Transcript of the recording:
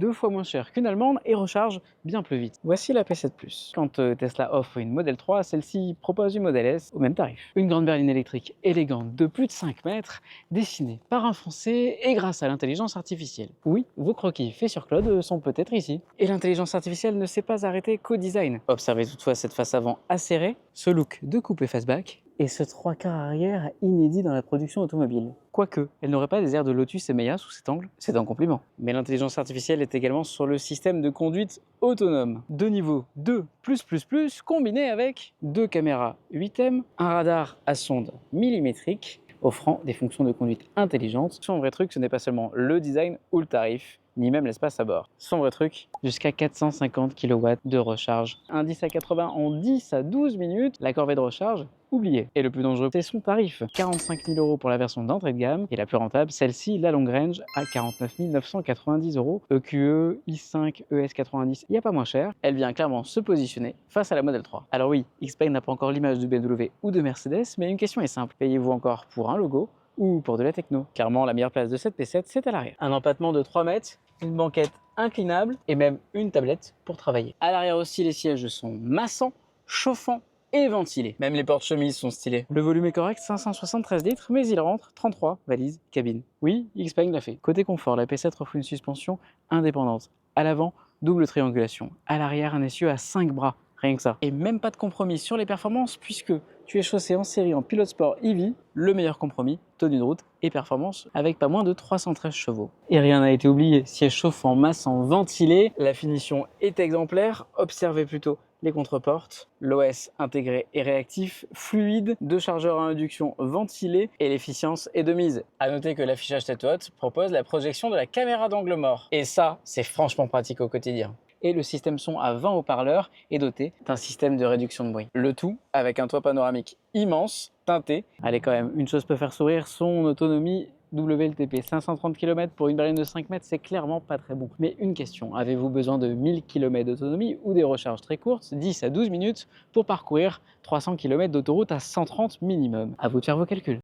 2 fois moins cher qu'une allemande et recharge bien plus vite. Voici la P7 Plus. Quand Tesla offre une Model 3, celle-ci propose une Model S au même tarif. Une grande berline électrique élégante de plus de 5 mètres, dessinée par un Français et grâce à l'intelligence artificielle. Oui, vos croquis faits sur Claude sont peut-être ici. Et l'intelligence artificielle ne s'est pas arrêtée qu'au design. Observez toutefois cette face avant acérée, ce look de coupe et fastback, et ce 3/4 arrière inédit dans la production automobile. Quoique, elle n'aurait pas des airs de Lotus et Maya sous cet angle, c'est un compliment. Mais l'intelligence artificielle est également sur le système de conduite autonome. 2 niveaux 2+++, combinés avec 2 caméras 8M, un radar à sonde millimétrique, offrant des fonctions de conduite intelligentes. Son vrai truc, ce n'est pas seulement le design ou le tarif, ni même l'espace à bord. Son vrai truc, jusqu'à 450 kW de recharge. Un 10 à 80 en 10 à 12 minutes, la corvée de recharge, oubliée. Et le plus dangereux, c'est son tarif. 45 000 € pour la version d'entrée de gamme, et la plus rentable, celle-ci, la long range, à 49 990 €. EQE, i5, ES90, il n'y a pas moins cher. Elle vient clairement se positionner face à la Model 3. Alors oui, Xpeng n'a pas encore l'image de BMW ou de Mercedes, mais une question est simple. Payez-vous encore pour un logo ou pour de la techno? Clairement, la meilleure place de cette P7, c'est à l'arrière. Un empattement de 3 mètres, une banquette inclinable et même une tablette pour travailler. À l'arrière aussi, les sièges sont massants, chauffants et ventilés. Même les portes-chemises sont stylées. Le volume est correct, 573 litres, mais il rentre 33 valises cabine. Oui, Xpeng l'a fait. Côté confort, la P7 offre une suspension indépendante. À l'avant, double triangulation. À l'arrière, un essieu à 5 bras. Rien que ça. Et même pas de compromis sur les performances puisque tu es chaussé en série en pilote sport EV, le meilleur compromis, tenue de route et performance avec pas moins de 313 chevaux. Et rien n'a été oublié, siège chauffant, massant, ventilé, la finition est exemplaire, observez plutôt les contreportes, l'OS intégré et réactif, fluide, 2 chargeurs à induction ventilés et l'efficience est de mise. A noter que l'affichage tête haute propose la projection de la caméra d'angle mort. Et ça, c'est franchement pratique au quotidien. Et le système son à 20 haut-parleurs est doté d'un système de réduction de bruit. Le tout avec un toit panoramique immense, teinté. Allez, quand même, une chose peut faire sourire, son autonomie WLTP. 530 km pour une berline de 5 mètres, c'est clairement pas très bon. Mais une question, avez-vous besoin de 1000 km d'autonomie ou des recharges très courtes, 10 à 12 minutes, pour parcourir 300 km d'autoroute à 130 minimum? À vous de faire vos calculs.